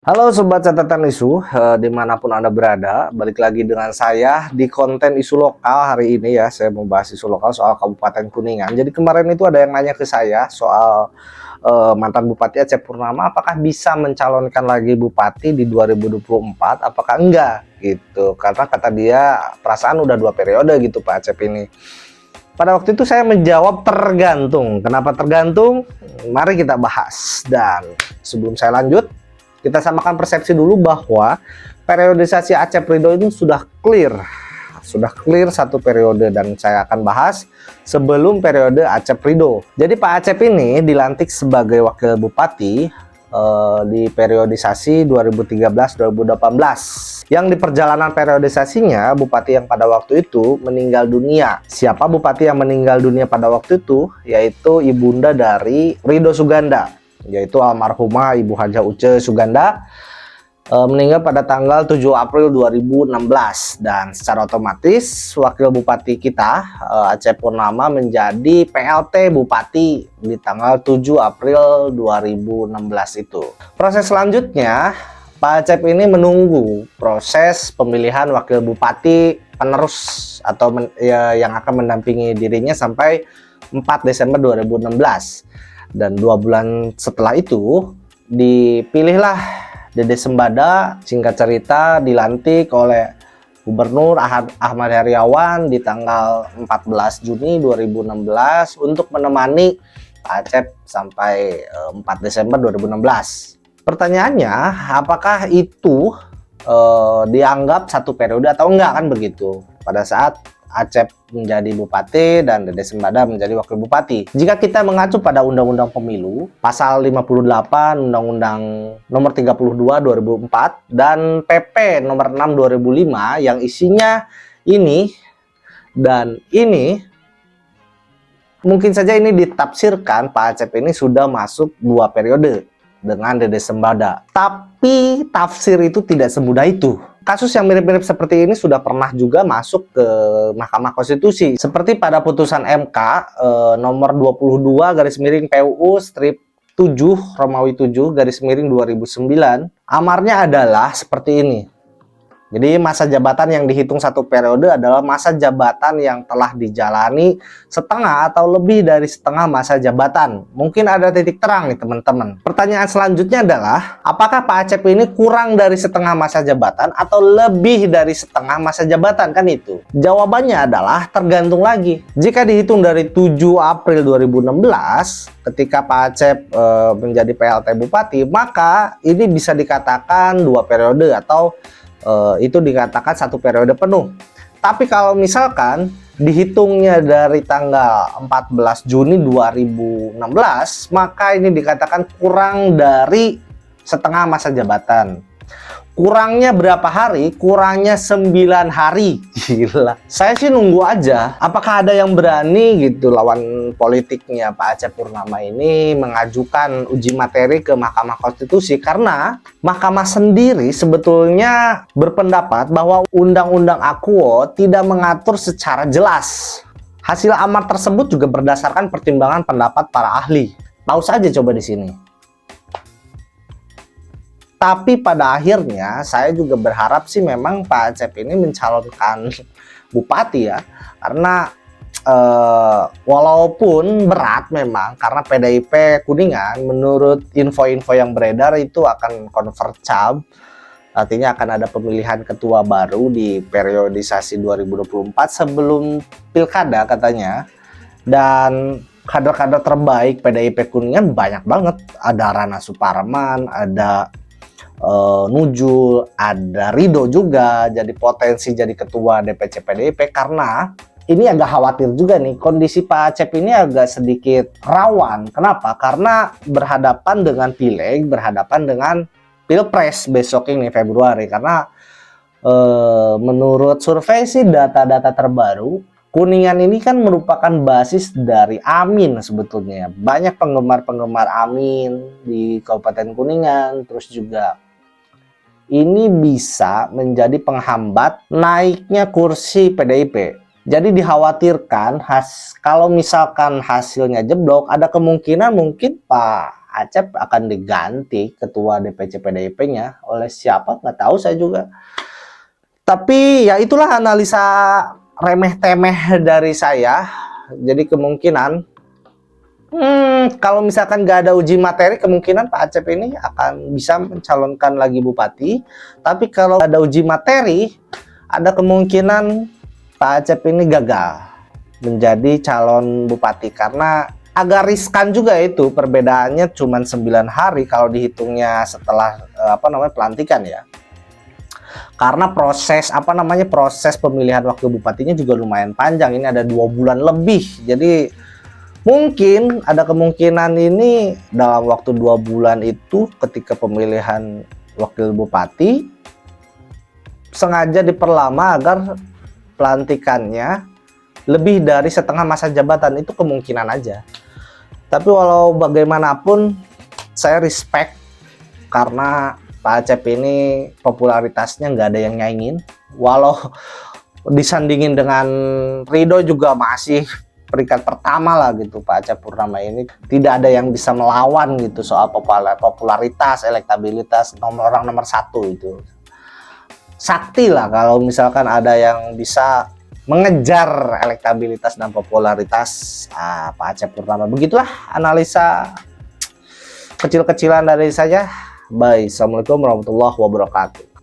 Halo Sobat Catatan Isu, dimanapun Anda berada, balik lagi dengan saya di konten isu lokal hari ini ya. Saya membahas isu lokal soal Kabupaten Kuningan. Jadi kemarin itu ada yang nanya ke saya soal mantan Bupati Aceh Purnama, apakah bisa mencalonkan lagi Bupati di 2024, apakah enggak gitu. Karena kata dia perasaan udah 2 periode gitu Pak Acep ini. Pada waktu itu saya menjawab tergantung. Kenapa tergantung? Mari kita bahas. Dan sebelum saya lanjut, kita samakan persepsi dulu bahwa periodisasi Acep Ridho ini sudah clear 1 periode, dan saya akan bahas sebelum periode Acep Ridho. Jadi Pak Acep ini dilantik sebagai wakil bupati di periodisasi 2013-2018. Yang di perjalanan periodisasinya, bupati yang pada waktu itu meninggal dunia. Siapa bupati yang meninggal dunia pada waktu itu? Yaitu ibunda dari Ridho Suganda, yaitu almarhumah Ibu Hajah Uce Suganda, meninggal pada tanggal 7 April 2016, dan secara otomatis wakil bupati kita Aceh Purnama menjadi PLT Bupati di tanggal 7 April 2016 itu. Proses selanjutnya Pak Acep ini menunggu proses pemilihan wakil bupati penerus atau yang akan mendampingi dirinya sampai 4 Desember 2016. Dan 2 bulan setelah itu dipilihlah Dede Sembada, singkat cerita dilantik oleh Gubernur Ahmad Heriawan di tanggal 14 Juni 2016 untuk menemani Pak Acep sampai 4 Desember 2016. Pertanyaannya, apakah itu dianggap 1 periode atau enggak, kan begitu pada saat Acep menjadi bupati dan Dede Sembada menjadi wakil bupati. Jika kita mengacu pada Undang-Undang Pemilu, pasal 58 Undang-Undang nomor 32 2004 dan PP nomor 6 2005 yang isinya ini dan ini, mungkin saja ini ditafsirkan Pak Acep ini sudah masuk 2 periode dengan Dede Sembada. Tapi tafsir itu tidak semudah itu. Kasus yang mirip-mirip seperti ini sudah pernah juga masuk ke Mahkamah Konstitusi, seperti pada putusan MK nomor 22/PUU strip 7 Romawi 7 /2009. Amarnya adalah seperti ini. Jadi masa jabatan yang dihitung 1 periode adalah masa jabatan yang telah dijalani setengah atau lebih dari setengah masa jabatan. Mungkin ada titik terang nih teman-teman. Pertanyaan selanjutnya adalah, apakah Pak Acep ini kurang dari setengah masa jabatan atau lebih dari setengah masa jabatan, kan itu? Jawabannya adalah tergantung lagi. Jika dihitung dari 7 April 2016 ketika Pak Acep menjadi PLT Bupati, maka ini bisa dikatakan 2 periode atau itu dikatakan 1 periode penuh. Tapi kalau misalkan dihitungnya dari tanggal 14 Juni 2016, maka ini dikatakan kurang dari setengah masa jabatan. Kurangnya berapa hari? Kurangnya 9 hari. Gila. Saya sih nunggu aja. Apakah ada yang berani gitu lawan politiknya Pak Acep Purnama ini mengajukan uji materi ke Mahkamah Konstitusi? Karena Mahkamah sendiri sebetulnya berpendapat bahwa Undang-Undang Akuo tidak mengatur secara jelas. Hasil amar tersebut juga berdasarkan pertimbangan pendapat para ahli. Tahu saja coba di sini. Tapi pada akhirnya saya juga berharap sih memang Pak Acep ini mencalonkan bupati ya. Karena walaupun berat memang, karena PDIP Kuningan menurut info-info yang beredar itu akan convert caleg. Artinya akan ada pemilihan ketua baru di periodisasi 2024 sebelum pilkada katanya. Dan kader-kader terbaik PDIP Kuningan banyak banget. Ada Rana Suparman, ada Nujul, ada Ridho juga jadi potensi jadi ketua DPC PDIP. Karena ini agak khawatir juga nih, kondisi Pak Acep ini agak sedikit rawan. Kenapa? Karena berhadapan dengan pileg, berhadapan dengan pilpres besok ini Februari. Karena menurut survei sih, data-data terbaru, Kuningan ini kan merupakan basis dari Amin sebetulnya. Banyak penggemar-penggemar Amin di Kabupaten Kuningan. Terus juga ini bisa menjadi penghambat naiknya kursi PDIP. Jadi dikhawatirkan kalau misalkan hasilnya jeblok, ada kemungkinan mungkin Pak Acep akan diganti ketua DPC PDIP-nya oleh siapa nggak tahu saya juga. Tapi ya itulah analisa remeh-temeh dari saya. Jadi kemungkinan kalau misalkan nggak ada uji materi, kemungkinan Pak Acep ini akan bisa mencalonkan lagi bupati. Tapi kalau ada uji materi, ada kemungkinan Pak Acep ini gagal menjadi calon bupati. Karena agak riskan juga itu, perbedaannya cuma 9 hari kalau dihitungnya setelah pelantikan ya. Karena proses proses pemilihan wakil bupatinya juga lumayan panjang. Ini ada 2 bulan lebih. Jadi mungkin ada kemungkinan ini dalam waktu 2 bulan itu ketika pemilihan wakil bupati sengaja diperlama agar pelantikannya lebih dari setengah masa jabatan. Itu kemungkinan aja. Tapi walau bagaimanapun saya respect karena Pak Acep ini popularitasnya nggak ada yang nyaingin. Walau disandingin dengan Ridho juga masih peringkat pertama lah gitu. Pak Acep Purnama ini tidak ada yang bisa melawan gitu soal popularitas, elektabilitas, orang nomor 1 itu. Sakti lah kalau misalkan ada yang bisa mengejar elektabilitas dan popularitas Pak Acep Purnama. Begitulah analisa kecil-kecilan dari saya. Bye. Assalamualaikum warahmatullahi wabarakatuh.